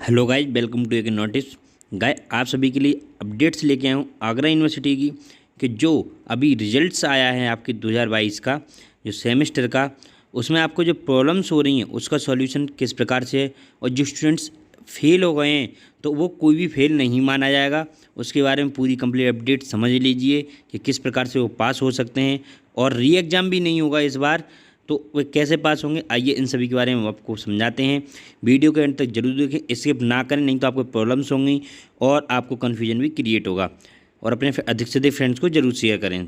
Hello guys, welcome to एक notice. गाय आप सभी के लिए अपडेट्स लेके आया हूँ आगरा यूनिवर्सिटी की कि जो अभी रिजल्ट्स आया है आपके 2022 का जो सेमेस्टर का, उसमें आपको जो प्रॉब्लम्स हो रही हैं उसका सॉल्यूशन किस प्रकार से है। और जो स्टूडेंट्स फेल हो गए हैं तो वो कोई भी फेल नहीं माना जाएगा। उसके बारे में पूरी कंप्लीट अपडेट समझ लीजिए कि किस प्रकार से वो पास हो सकते हैं। और री एग्ज़ाम भी नहीं होगा इस बार, तो वे कैसे पास होंगे, आइए इन सभी के बारे में आपको समझाते हैं। वीडियो के अंत तक जरूर देखें, स्किप ना करें, नहीं तो आपको प्रॉब्लम्स होंगी और आपको कन्फ्यूजन भी क्रिएट होगा। और अपने अधिक से अधिक फ्रेंड्स को जरूर शेयर करें।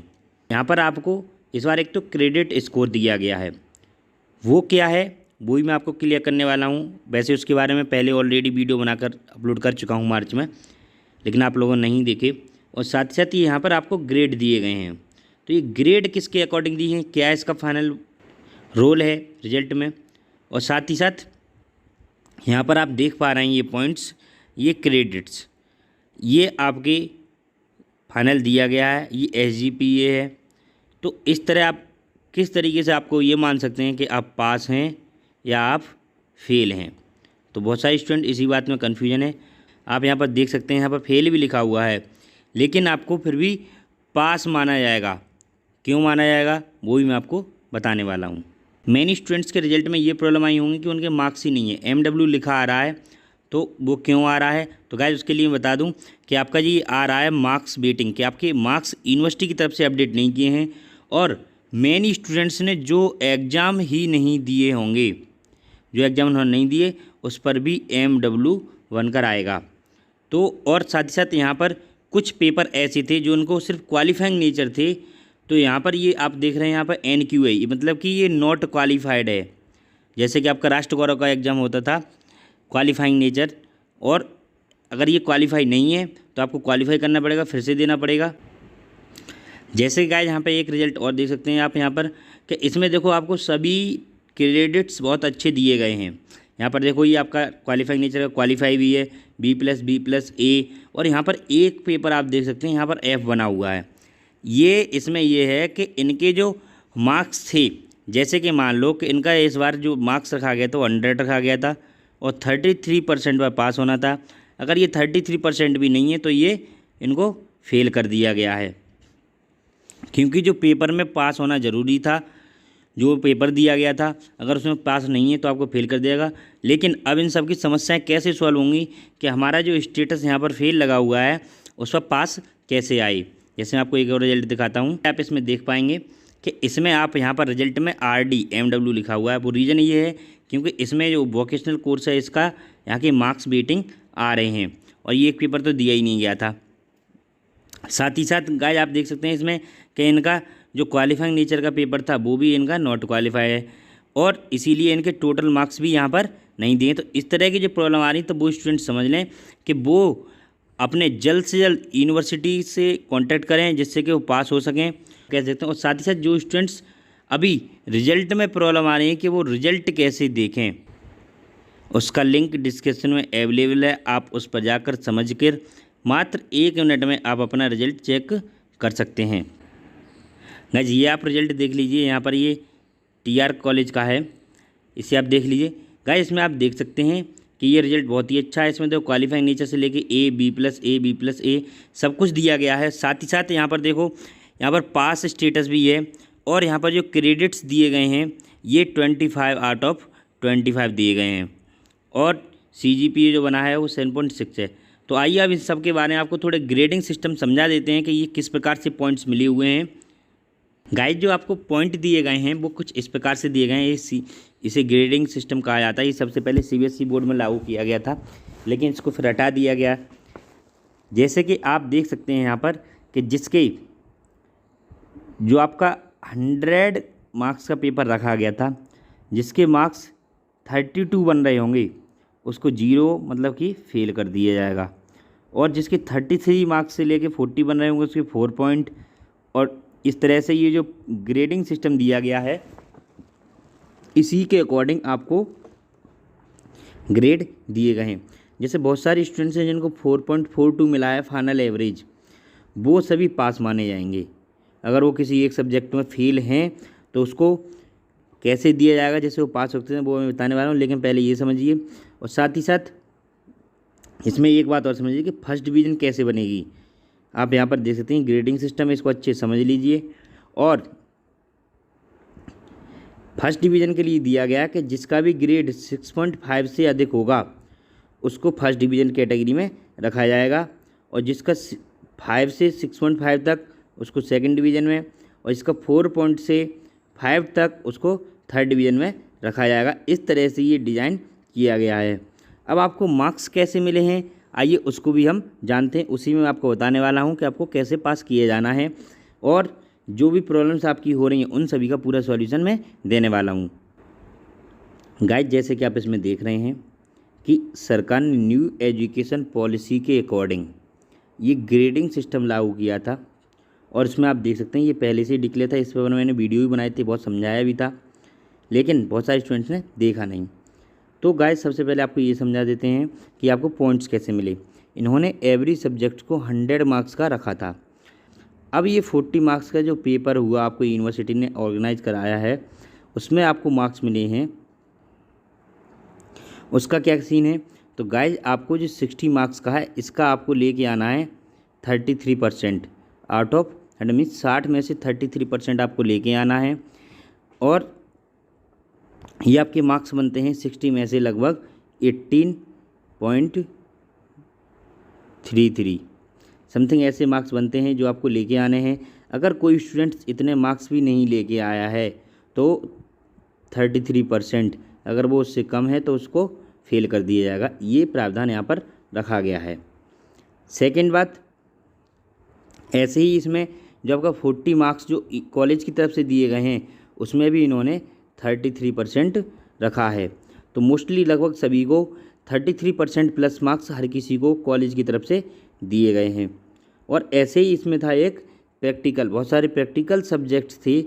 यहाँ पर आपको इस बार एक तो क्रेडिट स्कोर दिया गया है, वो क्या है वो भी मैं आपको क्लियर करने वाला हूँ। वैसे उसके बारे में पहले ऑलरेडी वीडियो बनाकर अपलोड कर चुका हूँ मार्च में, लेकिन आप लोगों ने नहीं देखे। और साथ ही साथ ही यहाँ पर आपको ग्रेड दिए गए हैं, तो ये ग्रेड किसके अकॉर्डिंग दी है, क्या इसका फाइनल रोल है रिजल्ट में। और साथ ही साथ यहाँ पर आप देख पा रहे हैं ये पॉइंट्स, ये क्रेडिट्स, ये आपके फाइनल दिया गया है, ये SGPA है। तो इस तरह आप किस तरीके से आपको ये मान सकते हैं कि आप पास हैं या आप फेल हैं। तो बहुत सारे स्टूडेंट इसी बात में कन्फ्यूजन है। आप यहाँ पर देख सकते हैं, यहाँ पर फेल भी लिखा हुआ है, लेकिन आपको फिर भी पास माना जाएगा। क्यों माना जाएगा वो भी मैं आपको बताने वाला हूँ। मैनी स्टूडेंट्स के रिजल्ट में ये प्रॉब्लम आई होंगी कि उनके मार्क्स ही नहीं है, MW लिखा आ रहा है। तो वो क्यों आ रहा है, तो गाइस उसके लिए मैं बता दूं कि आपका जी आ रहा है मार्क्स बेटिंग, कि आपके मार्क्स यूनिवर्सिटी की तरफ से अपडेट नहीं किए हैं और मैनी स्टूडेंट्स ने जो एग्ज़ाम ही नहीं दिए होंगे, जो एग्ज़ाम उन्होंने नहीं दिए उस पर भी MW बनकर आएगा। तो और साथ ही साथ यहाँ पर कुछ पेपर ऐसे थे जो उनको सिर्फ क्वालिफाइंग नेचर थे, तो यहाँ पर ये आप देख रहे हैं यहाँ पर NQA, मतलब कि ये नॉट क्वालिफाइड है। जैसे कि आपका राष्ट्र गौरव का एग्ज़ाम होता था क्वालिफाइंग नेचर, और अगर ये क्वालिफाई नहीं है तो आपको क्वालिफाई करना पड़ेगा, फिर से देना पड़ेगा। जैसे कि गाइस यहाँ पे एक रिजल्ट और देख सकते हैं आप यहाँ पर कि इसमें देखो आपको सभी क्रेडिट्स बहुत अच्छे दिए गए हैं। यहाँ पर देखो ये आपका क्वालिफाइंग नेचर का क्वालिफाई भी है, B+B+A, और यहाँ पर एक पेपर आप देख सकते हैं यहाँ पर F बना हुआ है। ये इसमें ये है कि इनके जो मार्क्स थे, जैसे कि मान लो कि इनका इस बार जो मार्क्स रखा गया था वो 100 रखा गया था और 33% पर पास होना था। अगर ये 33% भी नहीं है तो ये इनको फेल कर दिया गया है, क्योंकि जो पेपर में पास होना ज़रूरी था, जो पेपर दिया गया था, अगर उसमें पास नहीं है तो आपको फेल कर देगा। लेकिन अब इन सब की समस्याएं कैसे सॉल्व होंगी कि हमारा जो स्टेटस यहाँ पर फेल लगा हुआ है उस पर पास कैसे आए। जैसे मैं आपको एक और रिजल्ट दिखाता हूँ, आप इसमें देख पाएंगे कि इसमें आप यहाँ पर रिजल्ट में RD MW लिखा हुआ है। वो रीज़न ये है क्योंकि इसमें जो वोकेशनल कोर्स है इसका यहाँ के मार्क्स बेटिंग आ रहे हैं, और ये एक पेपर तो दिया ही नहीं गया था। साथ ही साथ गाइस आप देख सकते हैं इसमें कि इनका जो क्वालिफाइंग नेचर का पेपर था वो भी इनका नॉट क्वालिफाई है, और इसीलिए इनके टोटल मार्क्स भी यहाँ पर नहीं दिए। तो इस तरह की जो प्रॉब्लम आ रही तो वो स्टूडेंट समझ लें कि वो अपने जल्द से जल्द यूनिवर्सिटी से कांटेक्ट करें जिससे कि वो पास हो सकें, कह सकते हैं। और साथ ही साथ जो स्टूडेंट्स अभी रिजल्ट में प्रॉब्लम आ रही है कि वो रिजल्ट कैसे देखें, उसका लिंक डिस्क्रिप्शन में अवेलेबल है। आप उस पर जाकर समझ कर मात्र 1 मिनट में आप अपना रिजल्ट चेक कर सकते हैं। गाइस ये आप रिजल्ट देख लीजिए, यहाँ पर ये TR कॉलेज का है, इसे आप देख लीजिए। गाइस इसमें आप देख सकते हैं कि ये रिजल्ट बहुत ही अच्छा है। इसमें देखो क्वालिफाइंग नेचर से लेके A, B+A सब कुछ दिया गया है। साथ ही साथ यहाँ पर देखो यहाँ पर पास स्टेटस भी है, और यहाँ पर जो क्रेडिट्स दिए गए हैं ये 25/25 दिए गए हैं, और CGPA जो बना है वो 7.6 है। तो आइए अब इस सब के बारे में आपको थोड़े ग्रेडिंग सिस्टम समझा देते हैं कि ये किस प्रकार से पॉइंट्स मिले हुए हैं। गाइस जो आपको पॉइंट दिए गए हैं वो कुछ इस प्रकार से दिए गए हैं। इसे ग्रेडिंग सिस्टम कहा जाता है। ये सबसे पहले CBSE बोर्ड में लागू किया गया था, लेकिन इसको फिर हटा दिया गया। जैसे कि आप देख सकते हैं यहाँ पर कि जिसके जो आपका 100 मार्क्स का पेपर रखा गया था, जिसके मार्क्स 32 बन रहे होंगे उसको 0 मतलब कि फेल कर दिया जाएगा, और जिसके 33 मार्क्स से लेके 40 बन रहे होंगे उसके 4 पॉइंट। और इस तरह से ये जो ग्रेडिंग सिस्टम दिया गया है इसी के अकॉर्डिंग आपको ग्रेड दिए गए हैं। जैसे बहुत सारे स्टूडेंट्स हैं जिनको 4.42 मिला है फाइनल एवरेज, वो सभी पास माने जाएंगे। अगर वो किसी एक सब्जेक्ट में फेल हैं तो उसको कैसे दिया जाएगा जैसे वो पास होते हैं वो मैं बताने वाला हूँ, लेकिन पहले ये समझिए। और साथ ही साथ इसमें एक बात और समझिए कि फर्स्ट डिवीज़न कैसे बनेगी। आप यहाँ पर देख सकते हैं ग्रेडिंग सिस्टम है, इसको अच्छे से समझ लीजिए। और फर्स्ट डिवीज़न के लिए दिया गया कि जिसका भी ग्रेड 6.5 से अधिक होगा उसको फर्स्ट डिवीज़न कैटेगरी में रखा जाएगा, और जिसका 5 से 6.5 तक उसको सेकंड डिवीज़न में, और इसका 4 से 5 तक उसको थर्ड डिवीज़न में रखा जाएगा। इस तरह से ये डिज़ाइन किया गया है। अब आपको मार्क्स कैसे मिले हैं, आइए उसको भी हम जानते हैं। उसी में आपको बताने वाला हूँ कि आपको कैसे पास किए जाना है, और जो भी प्रॉब्लम्स आपकी हो रही हैं उन सभी का पूरा सॉल्यूशन मैं देने वाला हूँ। गाइस, जैसे कि आप इसमें देख रहे हैं कि सरकार ने न्यू एजुकेशन पॉलिसी के अकॉर्डिंग ये ग्रेडिंग सिस्टम लागू किया था, और इसमें आप देख सकते हैं ये पहले से ही डिक्लेयर था। इस पर मैंने वीडियो भी बनाई थी, बहुत समझाया भी था, लेकिन बहुत सारे स्टूडेंट्स ने देखा नहीं। तो गाइस, सबसे पहले आपको ये समझा देते हैं कि आपको पॉइंट्स कैसे मिले। इन्होंने एवरी सब्जेक्ट को 100 मार्क्स का रखा था। अब ये 40 मार्क्स का जो पेपर हुआ आपको यूनिवर्सिटी ने ऑर्गेनाइज कराया है, उसमें आपको मार्क्स मिले हैं। उसका क्या सीन है, तो गाइज आपको जो 60 मार्क्स का है इसका आपको लेके आना है 33% आउट ऑफ 100, मीन्स 60 में से 33% आपको लेके आना है। और ये आपके मार्क्स बनते हैं 60 में से लगभग 18.33 समथिंग ऐसे मार्क्स बनते हैं जो आपको लेके आने हैं। अगर कोई स्टूडेंट इतने मार्क्स भी नहीं लेके आया है तो 33%, अगर वो उससे कम है तो उसको फेल कर दिया जाएगा। ये प्रावधान यहाँ पर रखा गया है। सेकेंड बात, ऐसे ही इसमें जो आपका 40 मार्क्स जो कॉलेज की तरफ से दिए गए हैं उसमें भी इन्होंने 33% रखा है। तो मोस्टली लगभग सभी को 33% प्लस मार्क्स हर किसी को कॉलेज की तरफ से दिए गए हैं। और ऐसे ही इसमें था एक प्रैक्टिकल, बहुत सारे प्रैक्टिकल सब्जेक्ट्स थे।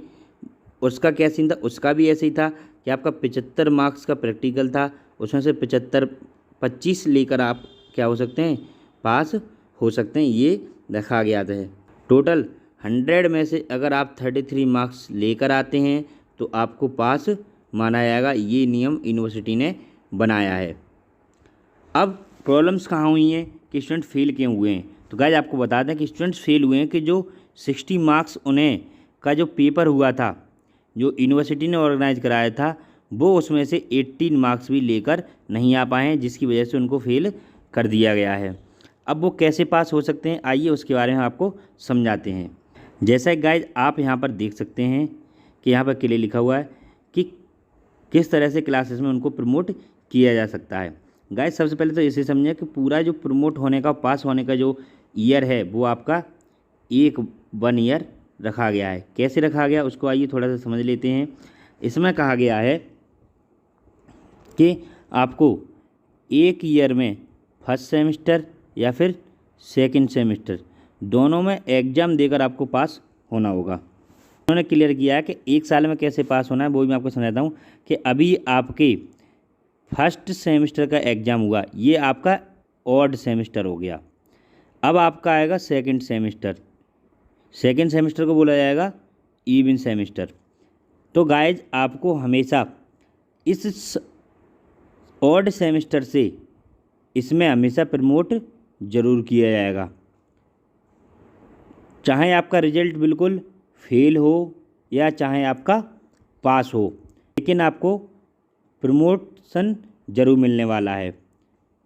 उसका क्या सीन था, उसका भी ऐसे ही था कि आपका 75 मार्क्स का प्रैक्टिकल था, उसमें से 25 लेकर आप क्या हो सकते हैं, पास हो सकते हैं, ये रखा गया था। टोटल 100 में से अगर आप 33 मार्क्स लेकर आते हैं तो आपको पास माना जाएगा। ये नियम यूनिवर्सिटी ने बनाया है। अब प्रॉब्लम्स कहाँ हुई हैं कि स्टूडेंट फेल क्यों हुए हैं, तो गाइस आपको बता दें कि स्टूडेंट्स फेल हुए हैं कि जो 60 मार्क्स उन्हें का जो पेपर हुआ था जो यूनिवर्सिटी ने ऑर्गेनाइज कराया था, वो उसमें से 18 मार्क्स भी लेकर नहीं आ पाए हैं, जिसकी वजह से उनको फेल कर दिया गया है। अब वो कैसे पास हो सकते हैं, आइए उसके बारे में आपको समझाते हैं। जैसा कि गाइस आप यहाँ पर देख सकते हैं कि यहाँ पर क्लियर लिखा हुआ है कि किस तरह से क्लासेस में उनको प्रमोट किया जा सकता है। गाइस सबसे पहले तो इसे समझिए कि पूरा जो प्रमोट होने का, पास होने का जो ईयर है वो आपका 1 ईयर रखा गया है। कैसे रखा गया उसको आइए थोड़ा सा समझ लेते हैं। इसमें कहा गया है कि आपको 1 ईयर में फर्स्ट सेमेस्टर या फिर सेकंड सेमेस्टर दोनों में एग्ज़ाम देकर आपको पास होना होगा। उन्होंने क्लियर किया है कि 1 साल में कैसे पास होना है, वो भी मैं आपको समझाता हूँ कि अभी आपके फर्स्ट सेमेस्टर का एग्ज़ाम हुआ, ये आपका ऑड सेमेस्टर हो गया। अब आपका आएगा सेकंड सेमेस्टर, सेकंड सेमेस्टर को बोला जाएगा इवन सेमेस्टर। तो गाइज आपको हमेशा इस ऑड सेमेस्टर से इसमें हमेशा प्रमोट ज़रूर किया जाएगा, चाहे आपका रिजल्ट बिल्कुल फेल हो या चाहे आपका पास हो, लेकिन आपको प्रमोशन ज़रूर मिलने वाला है।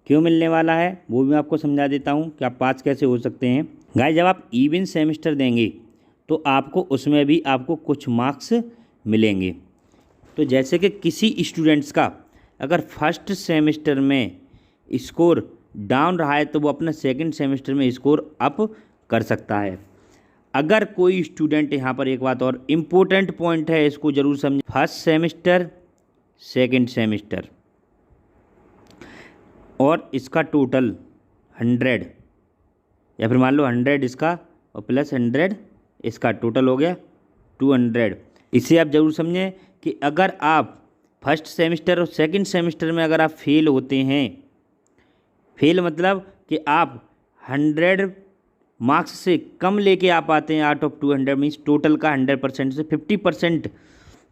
क्यों मिलने वाला है वो भी मैं आपको समझा देता हूँ कि आप पास कैसे हो सकते हैं। गाइस जब आप इवन सेमेस्टर देंगे तो आपको उसमें भी आपको कुछ मार्क्स मिलेंगे। तो जैसे कि किसी स्टूडेंट्स का अगर फर्स्ट सेमेस्टर में स्कोर डाउन रहा है तो वो अपना सेकंड सेमेस्टर में स्कोर अप कर सकता है। अगर कोई स्टूडेंट, यहाँ पर एक बात और इम्पोर्टेंट पॉइंट है, इसको ज़रूर समझें, फर्स्ट सेमेस्टर सेकंड सेमेस्टर और इसका टोटल 100 या फिर मान लो 100 इसका और प्लस 100 इसका टोटल हो गया 200। इसे आप ज़रूर समझें कि अगर आप फर्स्ट सेमेस्टर और सेकंड सेमेस्टर में अगर आप फेल होते हैं, फेल मतलब कि आप 100 मार्क्स से कम लेके आ पाते हैं आउट ऑफ 200, मीन्स टोटल का 100% से 50%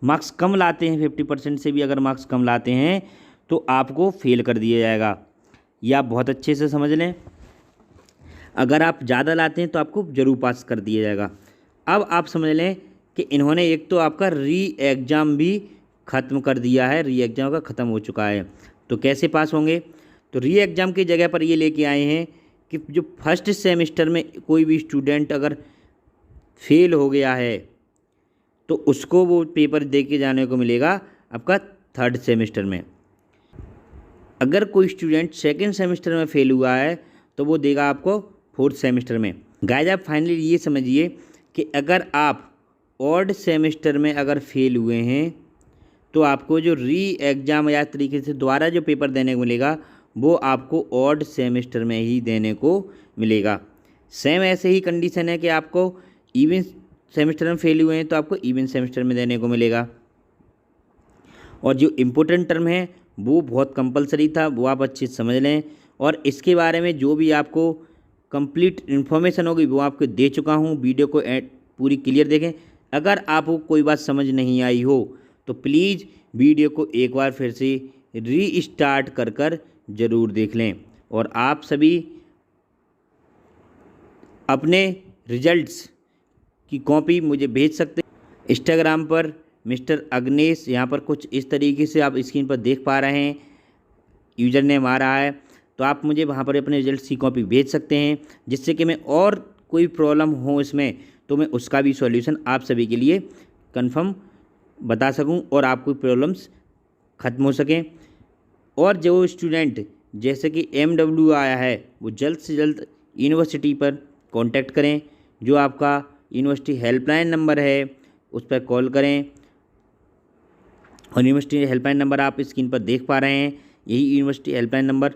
मार्क्स कम लाते हैं, 50% से भी अगर मार्क्स कम लाते हैं तो आपको फेल कर दिया जाएगा। ये आप बहुत अच्छे से समझ लें। अगर आप ज़्यादा लाते हैं तो आपको ज़रूर पास कर दिया जाएगा। अब आप समझ लें कि इन्होंने एक तो आपका री एग्ज़ाम भी ख़त्म कर दिया है, री एग्ज़ाम का ख़त्म हो चुका है। तो कैसे पास होंगे? तो री एग्ज़ाम की जगह पर ये लेके आए हैं कि जो फर्स्ट सेमेस्टर में कोई भी स्टूडेंट अगर फेल हो गया है तो उसको वो पेपर दे के जाने को मिलेगा आपका थर्ड सेमेस्टर में। अगर कोई स्टूडेंट सेकंड सेमेस्टर में फेल हुआ है तो वो देगा आपको फोर्थ सेमेस्टर में। गाइस आप फाइनली ये समझिए कि अगर आप ऑड सेमेस्टर में अगर फेल हुए हैं तो आपको जो री एग्ज़ाम या तरीके से दोबारा जो पेपर देने को मिलेगा वो आपको ऑड सेमेस्टर में ही देने को मिलेगा। सेम ऐसे ही कंडीशन है कि आपको इवन सेमेस्टर में फेल हुए हैं तो आपको इवन सेमेस्टर में देने को मिलेगा। और जो इम्पोर्टेंट टर्म है वो बहुत कंपलसरी था, वो आप अच्छे से समझ लें। और इसके बारे में जो भी आपको कंप्लीट इन्फॉर्मेशन होगी वो आपको दे चुका हूँ। वीडियो को पूरी क्लियर देखें। अगर आपको कोई बात समझ नहीं आई हो तो प्लीज़ वीडियो को एक बार फिर से रीस्टार्ट कर कर ज़रूर देख लें। और आप सभी अपने रिजल्ट्स की कॉपी मुझे भेज सकते हैं इंस्टाग्राम पर मिस्टर अग्नेश। यहाँ पर कुछ इस तरीके से आप स्क्रीन पर देख पा रहे हैं, यूज़र नेम आ रहा है। तो आप मुझे वहाँ पर अपने रिजल्ट्स की कॉपी भेज सकते हैं, जिससे कि मैं और कोई प्रॉब्लम हो इसमें तो मैं उसका भी सॉल्यूशन आप सभी के लिए कंफर्म बता सकूं और आपकी प्रॉब्लम्स ख़त्म हो सकें। और जो स्टूडेंट जैसे कि MW आया है वो जल्द से जल्द यूनिवर्सिटी पर कांटेक्ट करें। जो आपका यूनिवर्सिटी हेल्पलाइन नंबर है उस पर कॉल करें। और यूनिवर्सिटी हेल्पलाइन नंबर आप स्क्रीन पर देख पा रहे हैं, यही यूनिवर्सिटी हेल्पलाइन नंबर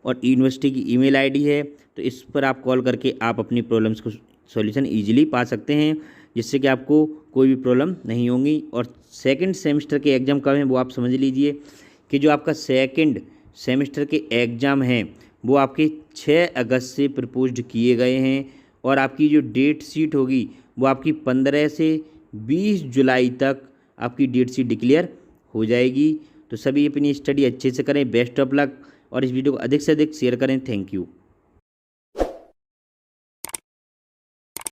और यूनिवर्सिटी की ईमेल आईडी है। तो इस पर आप कॉल करके आप अपनी प्रॉब्लम्स को सॉल्यूशन इजीली पा सकते हैं, जिससे कि आपको कोई भी प्रॉब्लम नहीं होगी। और सेकंड सेमेस्टर के एग्ज़ाम कब हैं वो आप समझ लीजिए कि जो आपका सेकंड सेमेस्टर के एग्ज़ाम हैं वो आपके 6 अगस्त से प्रपोज्ड किए गए हैं। और आपकी जो डेट शीट होगी वो आपकी 15 से 20 जुलाई तक आपकी डेट शीट डिक्लेयर हो जाएगी। तो सभी अपनी स्टडी अच्छे से करें। बेस्ट ऑफ लक और इस वीडियो को अधिक से अधिक शेयर करें। Thank you.